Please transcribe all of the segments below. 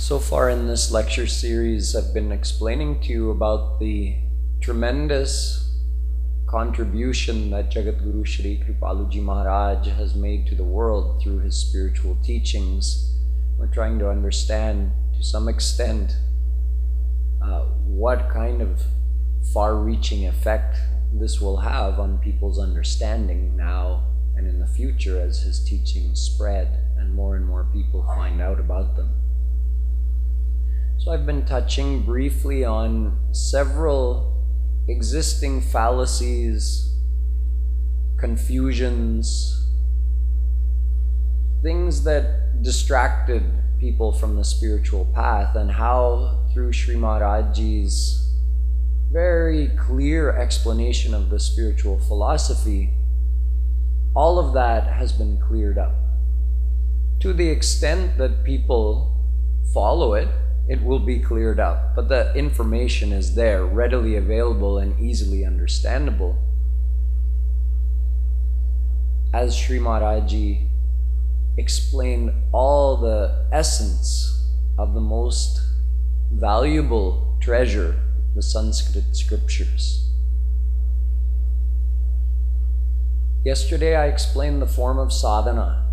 So far in this lecture series, I've been explaining to you about the tremendous contribution that Jagadguru Shree Kripaluji Maharaj has made to the world through his spiritual teachings. We're trying to understand, to some extent, what kind of far-reaching effect this will have on people's understanding now and in the future as his teachings spread and more people find out about them. So I've been touching briefly on several existing fallacies, confusions, things that distracted people from the spiritual path, and how through Sri Maharajji's very clear explanation of the spiritual philosophy, all of that has been cleared up. To the extent that people follow it, it will be cleared up, but the information is there, readily available and easily understandable. As Sri Maharajji explained all the essence of the most valuable treasure, the Sanskrit scriptures. Yesterday I explained the form of sadhana,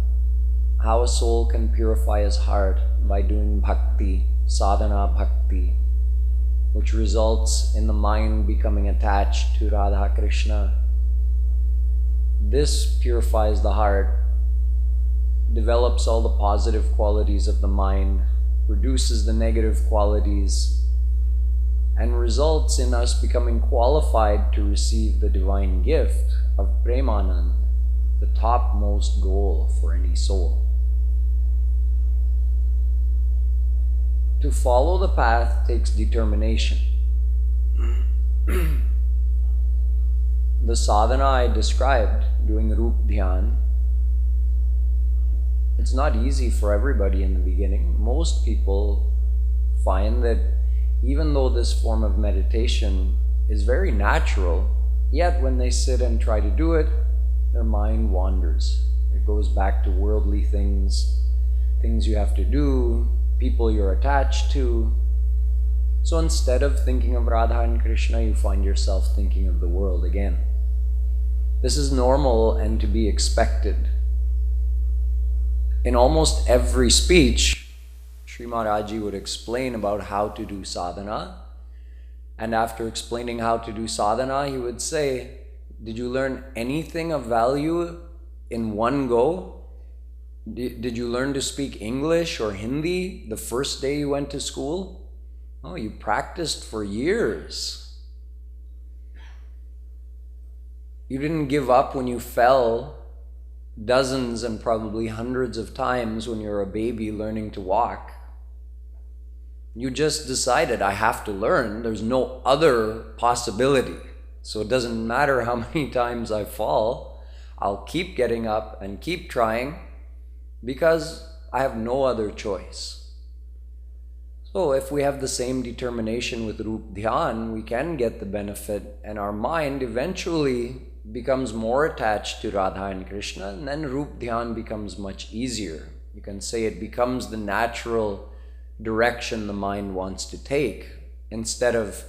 how a soul can purify his heart by doing bhakti, sadhana bhakti, which results in the mind becoming attached to Radha Krishna. This purifies the heart, develops all the positive qualities of the mind, reduces the negative qualities, and results in us becoming qualified to receive the divine gift of Premanand, the topmost goal for any soul. To follow the path takes determination. The sadhana I described, doing Rup Dhyan, it's not easy for everybody in the beginning. Most people find that even though this form of meditation is very natural, yet when they sit and try to do it, their mind wanders. It goes back to worldly things, things you have to do, people you're attached to. So instead of thinking of Radha and Krishna, you find yourself thinking of the world again. This is normal and to be expected. In almost every speech, Sri Maharajji would explain about how to do sadhana, and after explaining how to do sadhana, he would say, "Did you learn anything of value in one go? Did you learn to speak English or Hindi the first day you went to school? Oh, you practiced for years. You didn't give up when you fell dozens and probably hundreds of times when you're a baby learning to walk. You just decided, I have to learn. There's no other possibility. So it doesn't matter how many times I fall. I'll keep getting up and keep trying because I have no other choice." So if we have the same determination with Rup Dhyan, we can get the benefit, and our mind eventually becomes more attached to Radha and Krishna, and then Rup Dhyan becomes much easier. You can say it becomes the natural direction the mind wants to take, instead of,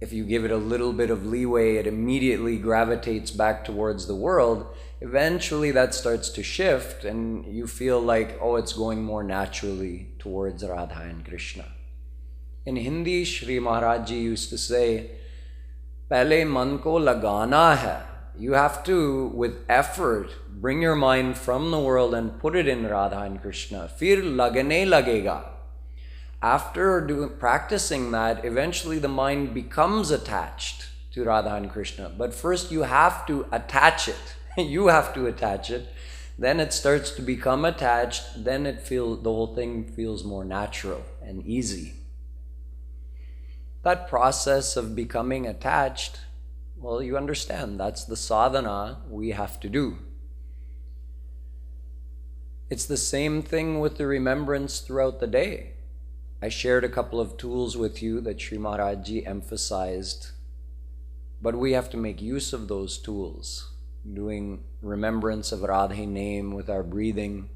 if you give it a little bit of leeway, it immediately gravitates back towards the world. Eventually that starts to shift and you feel like, oh, it's going more naturally towards Radha and Krishna. In Hindi, Sri Maharajji used to say, "Pehle man ko lagana hai." You have to, with effort, bring your mind from the world and put it in Radha and Krishna. Fir lagane lagega. After practicing that, eventually the mind becomes attached to Radha and Krishna. But first you have to attach it. You have to attach it. Then it starts to become attached. Then the whole thing feels more natural and easy. That process of becoming attached, well, you understand, that's the sadhana we have to do. It's the same thing with the remembrance throughout the day. I shared a couple of tools with you that Sri Maharajji emphasized, but we have to make use of those tools, doing remembrance of Radha name with our breathing,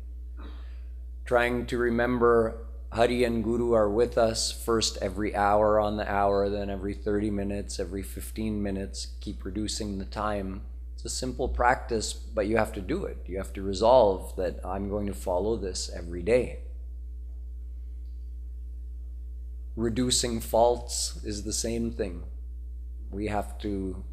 trying to remember Hari and Guru are with us first every hour on the hour, then every 30 minutes, every 15 minutes, keep reducing the time. It's a simple practice, but you have to do it. You have to resolve that I'm going to follow this every day. Reducing faults is the same thing. We have to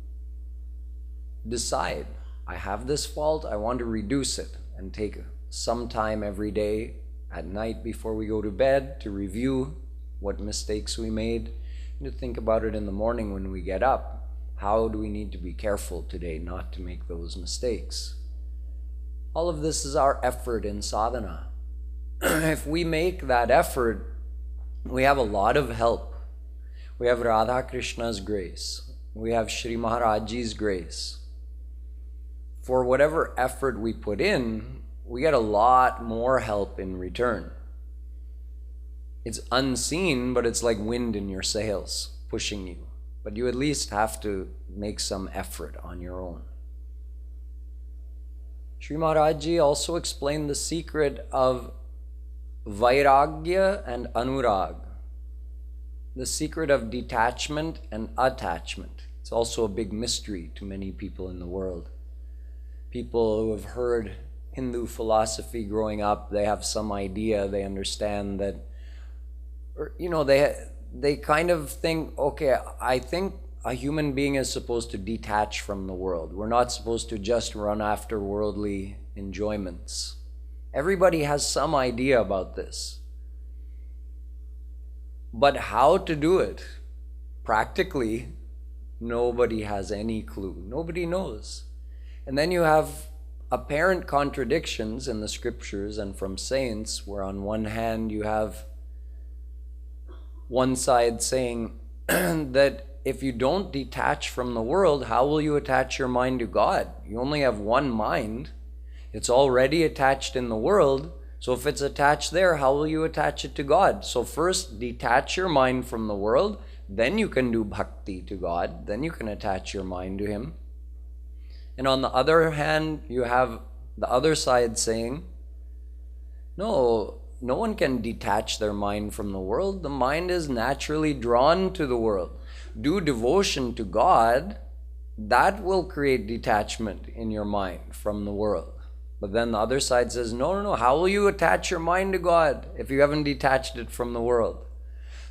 decide, I have this fault, I want to reduce it, and take some time every day at night before we go to bed to review what mistakes we made, and to think about it in the morning when we get up. How do we need to be careful today not to make those mistakes? All of this is our effort in sadhana. If we make that effort, we have a lot of help. We have Radha Krishna's grace. We have Sri Maharajji's grace. For whatever effort we put in, we get a lot more help in return. It's unseen, but it's like wind in your sails pushing you. But you at least have to make some effort on your own. Sri Maharajji also explained the secret of Vairagya and Anurag, the secret of detachment and attachment. It's also a big mystery to many people in the world. People who have heard Hindu philosophy growing up, they have some idea, they understand that, or, they kind of think, okay, I think a human being is supposed to detach from the world. We're not supposed to just run after worldly enjoyments. Everybody has some idea about this. But how to do it? Practically, nobody has any clue. Nobody knows. And then you have apparent contradictions in the scriptures and from saints, where on one hand you have one side saying that if you don't detach from the world, how will you attach your mind to God? You only have one mind. It's already attached in the world. So if it's attached there, how will you attach it to God? So first, detach your mind from the world. Then you can do bhakti to God. Then you can attach your mind to Him. And on the other hand, you have the other side saying, no one can detach their mind from the world. The mind is naturally drawn to the world. Do devotion to God, that will create detachment in your mind from the world. But then the other side says, no, how will you attach your mind to God if you haven't detached it from the world?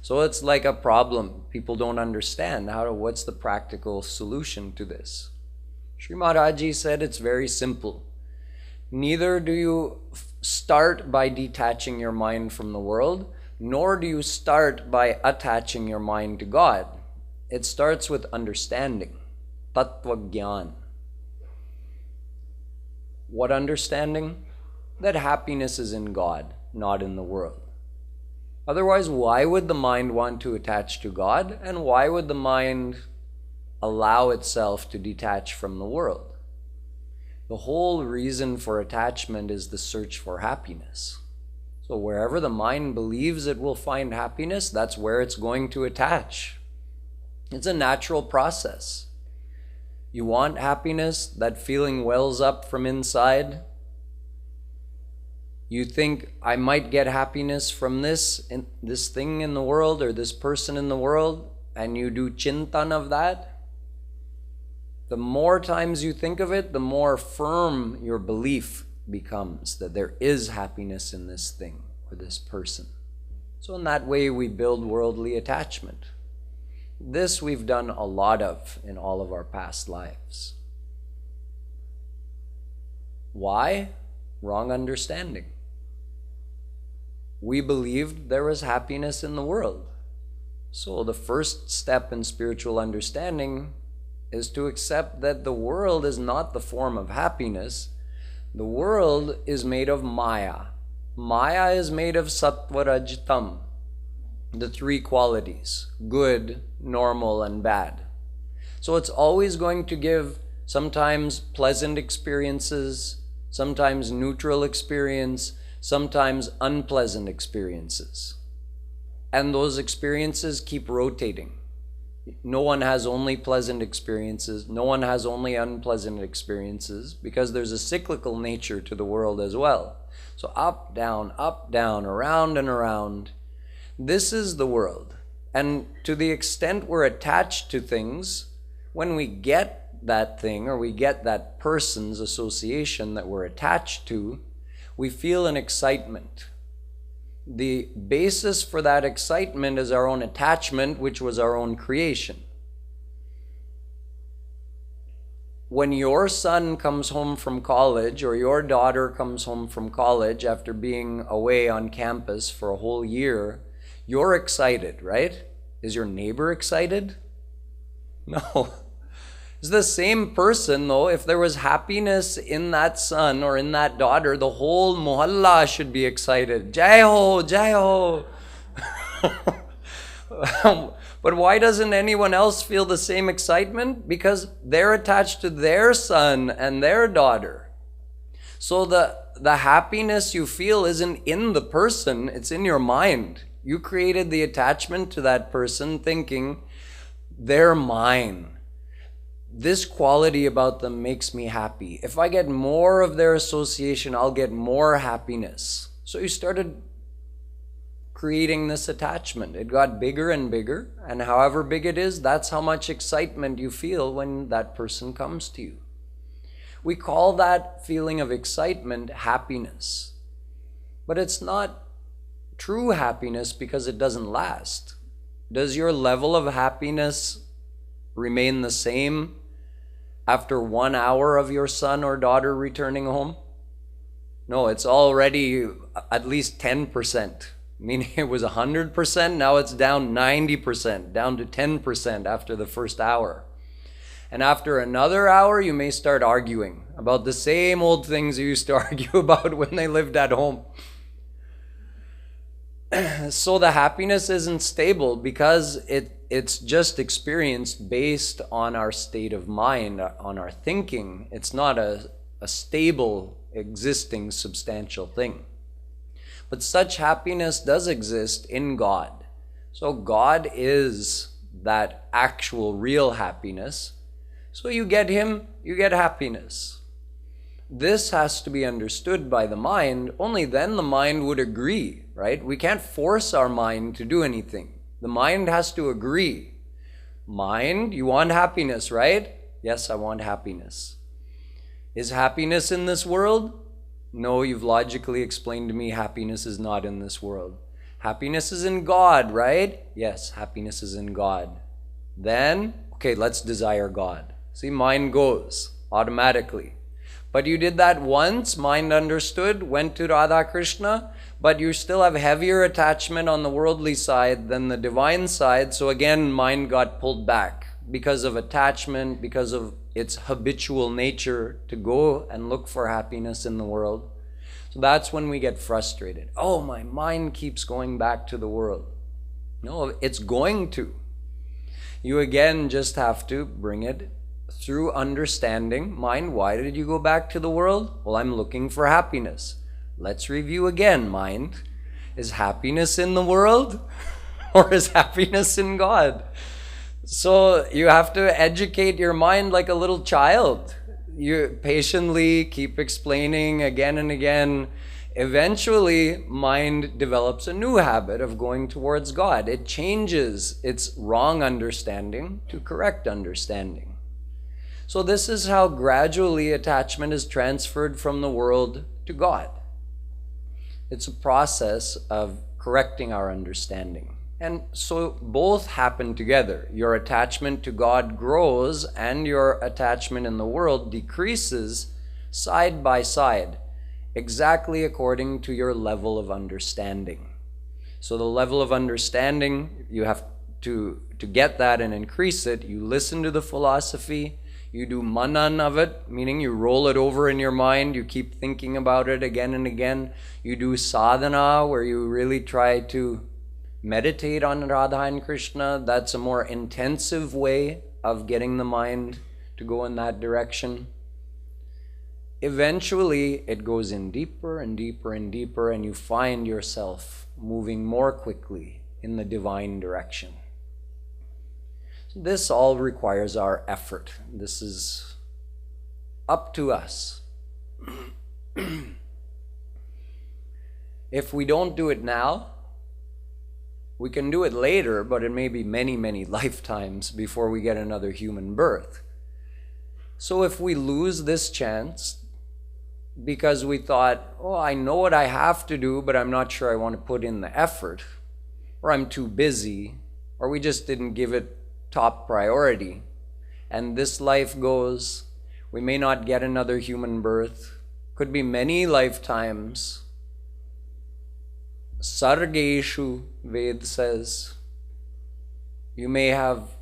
So it's like a problem. People don't understand what's the practical solution to this. Sri Maharajji said it's very simple. Neither do you start by detaching your mind from the world, nor do you start by attaching your mind to God. It starts with understanding, tattva gyan. What understanding? That happiness is in God, not in the world. Otherwise, why would the mind want to attach to God? And why would the mind allow itself to detach from the world? The whole reason for attachment is the search for happiness. So wherever the mind believes it will find happiness, that's where it's going to attach. It's a natural process. You want happiness, that feeling wells up from inside. You think, I might get happiness from this thing in the world or this person in the world, and you do chintan of that. The more times you think of it, the more firm your belief becomes that there is happiness in this thing or this person. So in that way, we build worldly attachment. This we've done a lot of in all of our past lives. Why? Wrong understanding. We believed there was happiness in the world. So the first step in spiritual understanding is to accept that the world is not the form of happiness. The world is made of maya. Maya is made of sattva, raj, tam, the three qualities, good, normal, and bad. So it's always going to give sometimes pleasant experiences, sometimes neutral experience, sometimes unpleasant experiences. And those experiences keep rotating. No one has only pleasant experiences. No one has only unpleasant experiences, because there's a cyclical nature to the world as well. So up, down, around and around. This is the world. And to the extent we're attached to things, when we get that thing or we get that person's association that we're attached to, we feel an excitement. The basis for that excitement is our own attachment, which was our own creation. When your son comes home from college or your daughter comes home from college after being away on campus for a whole year, you're excited, right? Is your neighbor excited? No. It's the same person though. If there was happiness in that son or in that daughter, the whole mohalla should be excited. Jai ho, jai ho. But why doesn't anyone else feel the same excitement? Because they're attached to their son and their daughter. So the happiness you feel isn't in the person, it's in your mind. You created the attachment to that person thinking, they're mine. This quality about them makes me happy. If I get more of their association, I'll get more happiness. So you started creating this attachment. It got bigger and bigger, and however big it is, that's how much excitement you feel when that person comes to you. We call that feeling of excitement happiness. But it's not true happiness because it doesn't last. Does your level of happiness remain the same after 1 hour of your son or daughter returning home? No, it's already at least 10%. Meaning it was 100%, now it's down 90%, down to 10% after the first hour. And after another hour, you may start arguing about the same old things you used to argue about when they lived at home. So the happiness isn't stable because it's just experienced based on our state of mind, on our thinking. It's not a stable, existing, substantial thing. But such happiness does exist in God. So God is that actual real happiness. So you get Him, you get happiness. This has to be understood by the mind. Only then the mind would agree, right? We can't force our mind to do anything. The mind has to agree. Mind, you want happiness, right? Yes, I want happiness. Is happiness in this world? No, you've logically explained to me happiness is not in this world. Happiness is in God, right? Yes, happiness is in God. Then, okay, let's desire God. See, mind goes automatically. But you did that once, mind understood, went to Radha Krishna, but you still have heavier attachment on the worldly side than the divine side. So again, mind got pulled back because of attachment, because of its habitual nature to go and look for happiness in the world. So that's when we get frustrated. Oh, my mind keeps going back to the world. No, it's going to. You again just have to bring it through understanding. Mind, why did you go back to the world? Well, I'm looking for happiness. Let's review again, mind. Is happiness in the world or is happiness in God? So you have to educate your mind like a little child. You patiently keep explaining again and again. Eventually, mind develops a new habit of going towards God. It changes its wrong understanding to correct understanding. So this is how gradually attachment is transferred from the world to God. It's a process of correcting our understanding. And so both happen together. Your attachment to God grows and your attachment in the world decreases side by side, exactly according to your level of understanding. So the level of understanding, you have to get that and increase it. You listen to the philosophy, you do manan of it, meaning you roll it over in your mind, you keep thinking about it again and again. You do sadhana, where you really try to meditate on Radha and Krishna. That's a more intensive way of getting the mind to go in that direction. Eventually, it goes in deeper and deeper and deeper, and you find yourself moving more quickly in the divine direction. This all requires our effort. This is up to us. If we don't do it now, we can do it later, but it may be many, many lifetimes before we get another human birth. So if we lose this chance because we thought, oh, I know what I have to do, but I'm not sure I want to put in the effort, or I'm too busy, or we just didn't give it top priority, and this life goes, we may not get another human birth, could be many lifetimes. Sargeshu, Ved says, you may have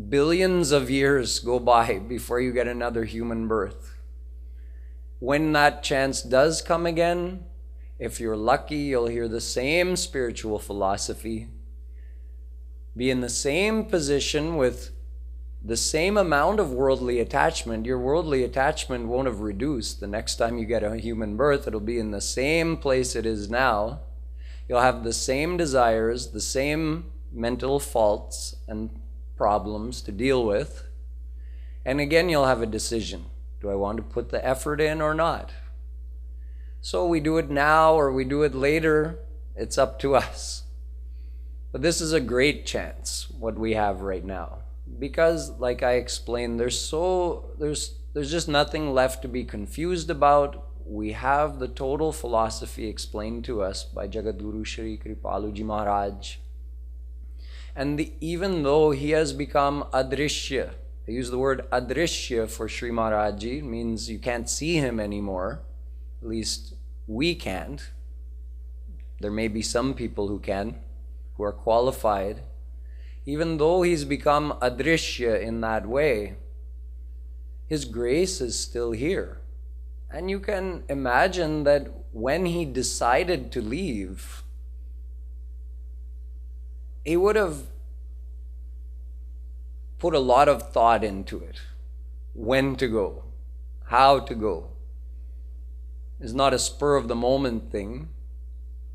billions of years go by before you get another human birth. When that chance does come again, if you're lucky, you'll hear the same spiritual philosophy, be in the same position with the same amount of worldly attachment. Your worldly attachment won't have reduced. The next time you get a human birth, it'll be in the same place it is now. You'll have the same desires, the same mental faults and problems to deal with. And again, you'll have a decision. Do I want to put the effort in or not? So we do it now or we do it later. It's up to us. But this is a great chance, what we have right now. Because, like I explained, there's just nothing left to be confused about. We have the total philosophy explained to us by Jagadguru Shree Kripaluji Maharaj. And even though he has become adrishya, I use the word adrishya for Sri Maharajji, it means you can't see him anymore. At least we can't. There may be some people who can, who are qualified. Even though he's become adrishya in that way, his grace is still here. And you can imagine that when he decided to leave, he would have put a lot of thought into it. When to go, how to go. It's not a spur of the moment thing.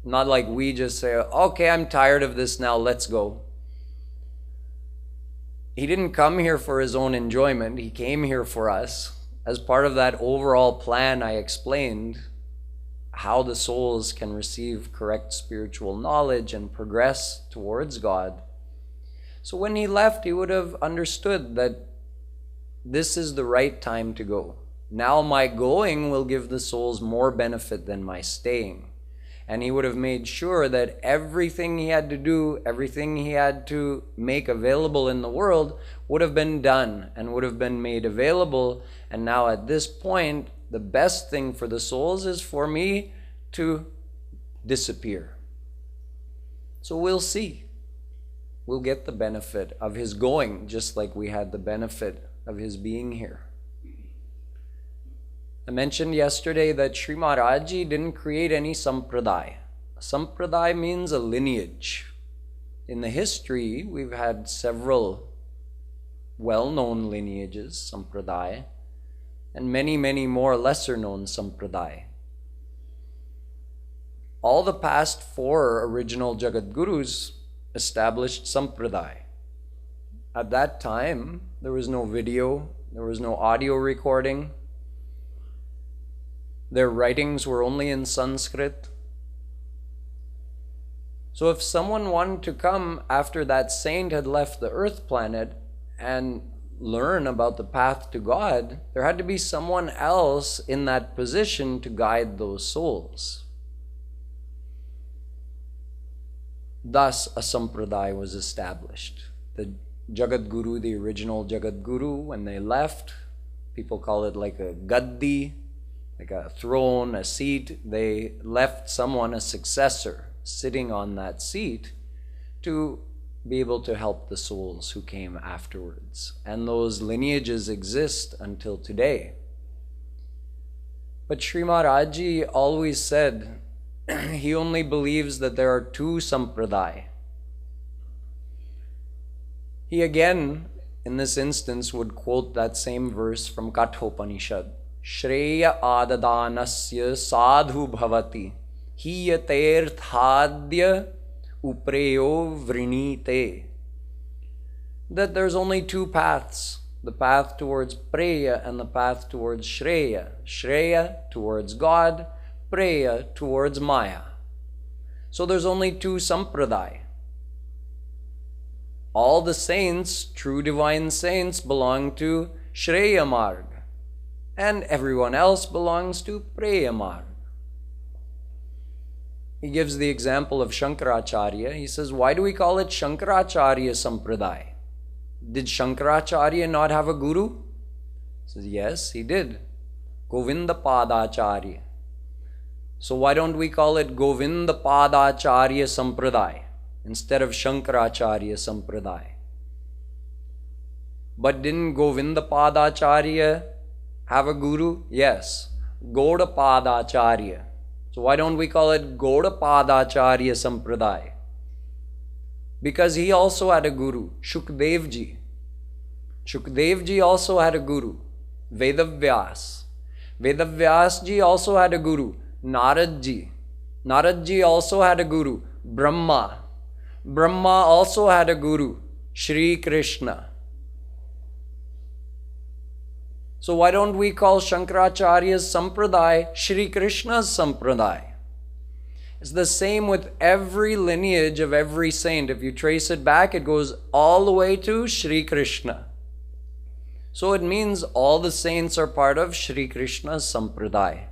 Not like we just say, okay, I'm tired of this now, let's go. He didn't come here for his own enjoyment. He came here for us. As part of that overall plan, I explained how the souls can receive correct spiritual knowledge and progress towards God. So when he left, he would have understood that this is the right time to go. Now my going will give the souls more benefit than my staying. And he would have made sure that everything he had to do, everything he had to make available in the world would have been done and would have been made available. And now at this point, the best thing for the souls is for me to disappear. So we'll see. We'll get the benefit of his going, just like we had the benefit of his being here. I mentioned yesterday that Sri Maharajji didn't create any sampradaya. Sampradaya means a lineage. In the history, we've had several well-known lineages, sampradaya, and many, many more lesser-known sampradaya. All the past 4 original Jagadgurus established sampradaya. At that time, there was no video, there was no audio recording. Their writings were only in Sanskrit. So if someone wanted to come after that saint had left the earth planet and learn about the path to God, there had to be someone else in that position to guide those souls. Thus, a sampradaya was established. The Jagadguru, the original Jagadguru, when they left, people call it like a gaddi, like a throne, a seat. They left someone, a successor, sitting on that seat to be able to help the souls who came afterwards. And those lineages exist until today. But Sri Maharajji always said he only believes that there are 2 sampradaya. He again, in this instance, would quote that same verse from Kathopanishad. Shreya adadanasya sadhu bhavati hiyaterthadya upreyo vrinite. That there's only 2 paths, the path towards preya and the path towards shreya. Shreya towards God, preya towards maya. So there's only two sampradaya. All the saints, true divine saints, belong to Shreya Marga, and everyone else belongs to Preya Marga. He gives the example of Shankaracharya. He says, why do we call it Shankaracharya Sampradaya? Did Shankaracharya not have a guru? He says, yes, he did. Govinda Padacharya. So why don't we call it Govinda Padacharya Sampradaya instead of Shankaracharya Sampradaya? But didn't Govinda Padacharya have a guru? Yes. Gauda Padacharya. So why don't we call it Gauda Padacharya Sampradaya? Because he also had a guru, Shukdevji. Shukdevji also had a guru, Vedavyas. Vedavyasji also had a guru, Naradji. Naradji also had a guru, Brahma. Brahma also had a guru, Sri Krishna. So why don't we call Shankaracharya's Sampradaya Sri Krishna's Sampradaya? It's the same with every lineage of every saint. If you trace it back, it goes all the way to Sri Krishna. So it means all the saints are part of Sri Krishna's Sampradaya.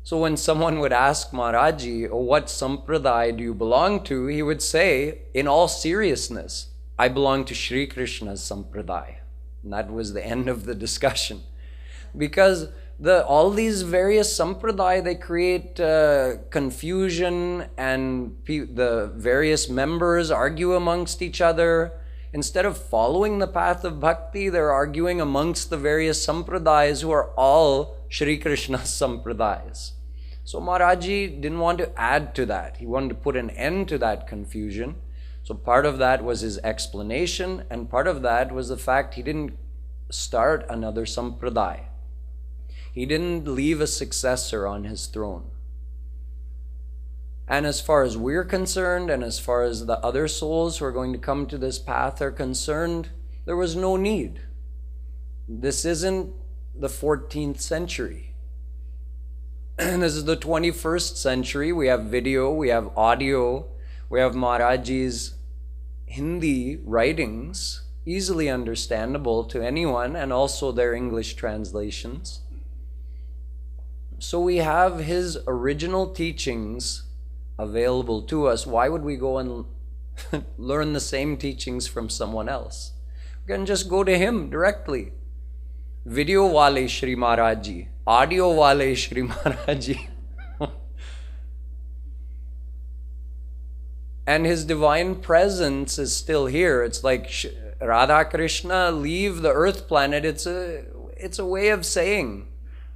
So when someone would ask Maharaji, oh, what Sampradaya do you belong to? He would say, in all seriousness, I belong to Sri Krishna's Sampradaya. And that was the end of the discussion. Because all these various sampradaya, they create confusion, and the various members argue amongst each other. Instead of following the path of bhakti, they're arguing amongst the various sampradayas who are all Shri Krishna's sampradayas. So Maharaji didn't want to add to that. He wanted to put an end to that confusion. So part of that was his explanation, and part of that was the fact he didn't start another sampradaya. He didn't leave a successor on his throne. And as far as we're concerned, and as far as the other souls who are going to come to this path are concerned, there was no need. This isn't the 14th century. This is the 21st century. We have video, we have audio, we have Maharaji's Hindi writings, easily understandable to anyone, and also their English translations. So we have his original teachings available to us. Why would we go and learn the same teachings from someone else? We can just go to him directly. Video wale Shri Maharaj Ji, audio wale Shri Maharaj Ji. And his divine presence is still here. It's like Radha Krishna leave the earth planet. It's a way of saying.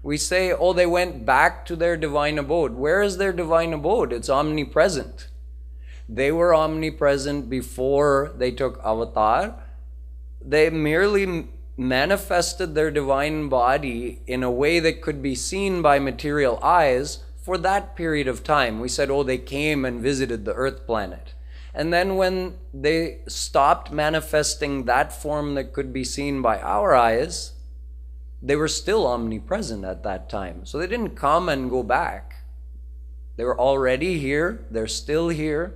We say, oh, they went back to their divine abode. Where is their divine abode? It's omnipresent. They were omnipresent before they took avatar. They merely manifested their divine body in a way that could be seen by material eyes for that period of time. We said, oh, they came and visited the earth planet. And then when they stopped manifesting that form that could be seen by our eyes, they were still omnipresent at that time. So they didn't come and go back. They were already here. They're still here.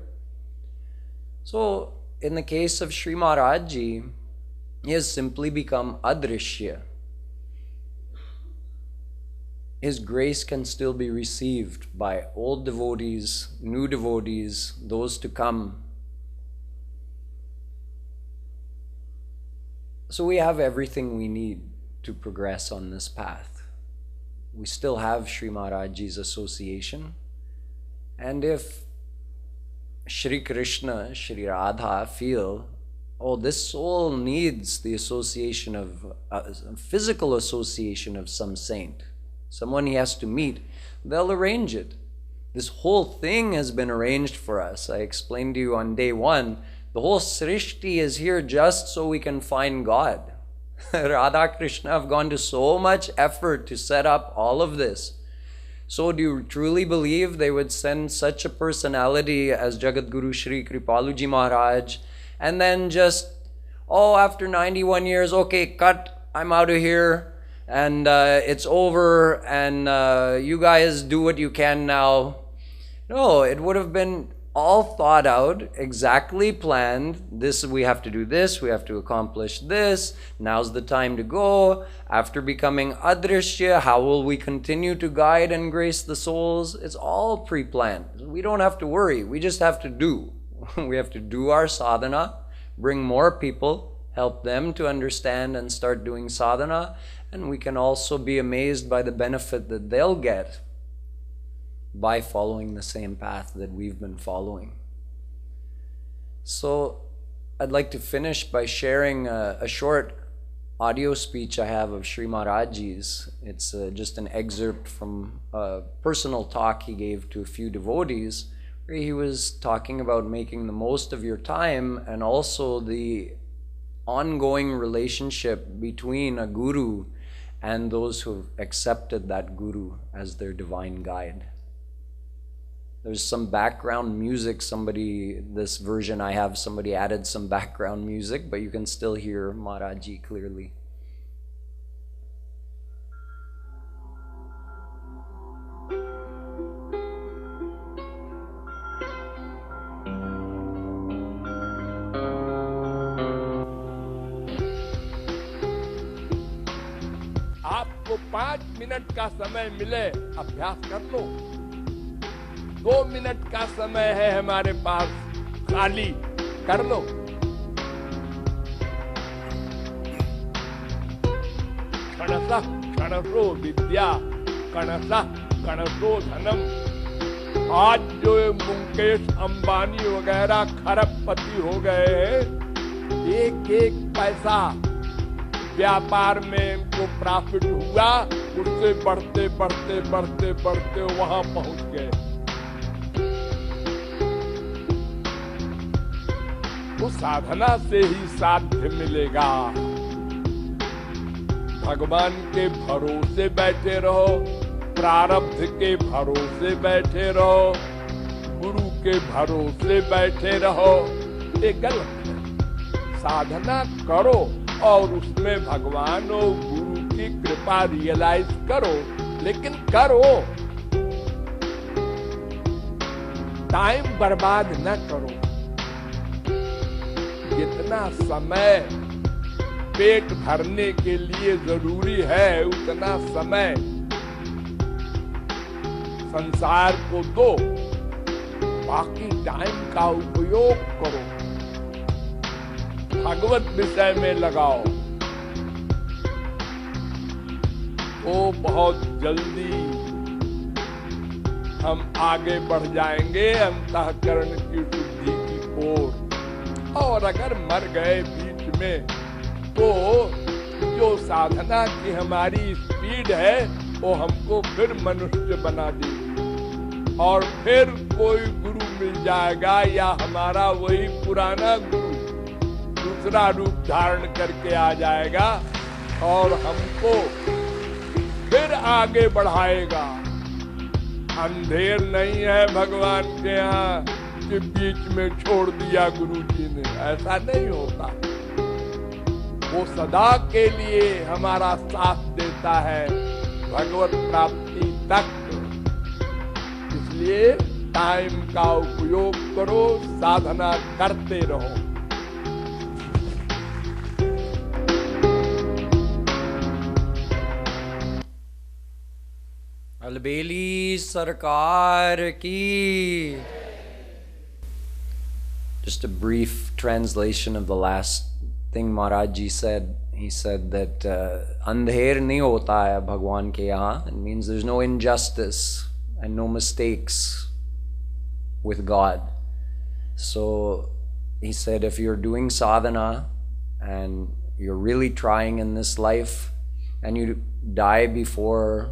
So in the case of Sri Maharaj Ji, he has simply become adrishya. His grace can still be received by old devotees, new devotees, those to come. So we have everything we need to progress on this path. We still have Sri Maharaj Ji's association. And if Shri Krishna, Shri Radha feel, oh, this soul needs the association of, physical association of some saint, someone he has to meet, they'll arrange it. This whole thing has been arranged for us. I explained to you on day one, the whole Srishti is here just so we can find God. Radha Krishna have gone to so much effort to set up all of this. So do you truly believe they would send such a personality as Jagadguru Shree Kripaluji Maharaj and then just, oh, after 91 years, okay, cut, I'm out of here, and it's over, and you guys do what you can now, No, it would have been all thought out, exactly planned. This, we have to do this, we have to accomplish this. Now's the time to go. After becoming adrishya, how will we continue to guide and grace the souls? It's all pre-planned. We don't have to worry. We just have to do. We have to do our sadhana, bring more people, help them to understand and start doing sadhana, and we can also be amazed by the benefit that they'll get by following the same path that we've been following. So I'd like to finish by sharing a short audio speech I have of Sri Maharajji's. It's just an excerpt from a personal talk he gave to a few devotees, where he was talking about making the most of your time and also the ongoing relationship between a guru and those who have accepted that guru as their divine guide. There's some background music, this version I have, somebody added some background music, but you can still hear Maharajji clearly. आपको 5 minute का समय मिले, अभ्यास कर लो। 2 minute का समय है हमारे पास खाली, कर लो। क्षणशः क्षणशो विद्या, क्षणशः क्षणशो धनम। आज जो मुकेश अंबानी वगैरह खरबपति हो गए हैं, एक एक पैसा व्यापार में उनको प्रॉफिट हुआ, उससे बढ़ते बढ़ते बढ़ते बढ़ते वहां पहुंच गए। वो साधना से ही साध्य मिलेगा। भगवान के भरोसे बैठे रहो, प्रारब्ध के भरोसे बैठे रहो, गुरु के भरोसे बैठे रहो, ये गलत है। साधना करो और उसमें भगवान और गुरु की कृपा रियलाइज करो, लेकिन करो, टाइम बर्बाद न करो। जितना समय पेट भरने के लिए जरूरी है, उतना समय संसार को दो, बाकी टाइम का उपयोग करो, भगवत विषय में लगाओ। तो बहुत जल्दी हम आगे बढ़ जाएंगे अंतःकरण की शुद्धि की ओर। और अगर मर गए बीच में, तो जो साधना की हमारी स्पीड है वो हमको फिर मनुष्य बना देगी, और फिर कोई गुरु मिल जाएगा या हमारा वही पुराना गुरु दूसरा रूप धारण करके आ जाएगा और हमको फिर आगे बढ़ाएगा। अंधेर नहीं है भगवान के यहाँ कि बीच में छोड़ दिया गुरु जी ने, ऐसा नहीं होता। वो सदा के लिए हमारा साथ देता है भगवत प्राप्ति तक। इसलिए टाइम का उपयोग करो, साधना करते रहो। अलबेली सरकार की. Just a brief translation of the last thing Maharaj Ji said. He said that andher nahi hota hai Bhagwan ke yahan. It means there's no injustice and no mistakes with God. So he said, if you're doing sadhana and you're really trying in this life and you die before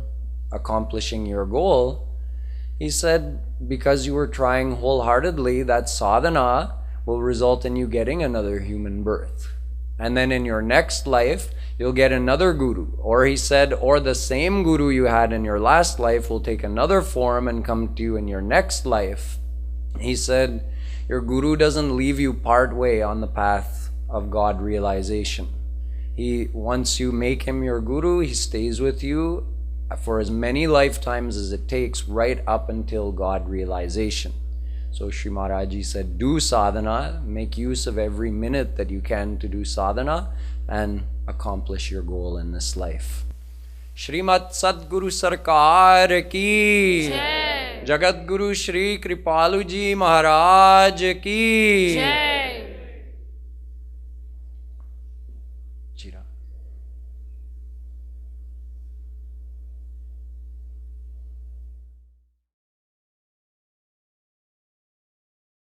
accomplishing your goal, he said, because you were trying wholeheartedly, that sadhana will result in you getting another human birth. And then in your next life, you'll get another guru. Or he said, or the same guru you had in your last life will take another form and come to you in your next life. He said, your guru doesn't leave you part way on the path of God realization. Once you make him your guru, he stays with you for as many lifetimes as it takes, right up until God realization. So Shri Maharaj Ji said, do sadhana, make use of every minute that you can to do sadhana and accomplish your goal in this life. Shrimat Sadguru Sarkar ki Jai. Jagadguru Shree Kripaluji Maharaj ki Jai.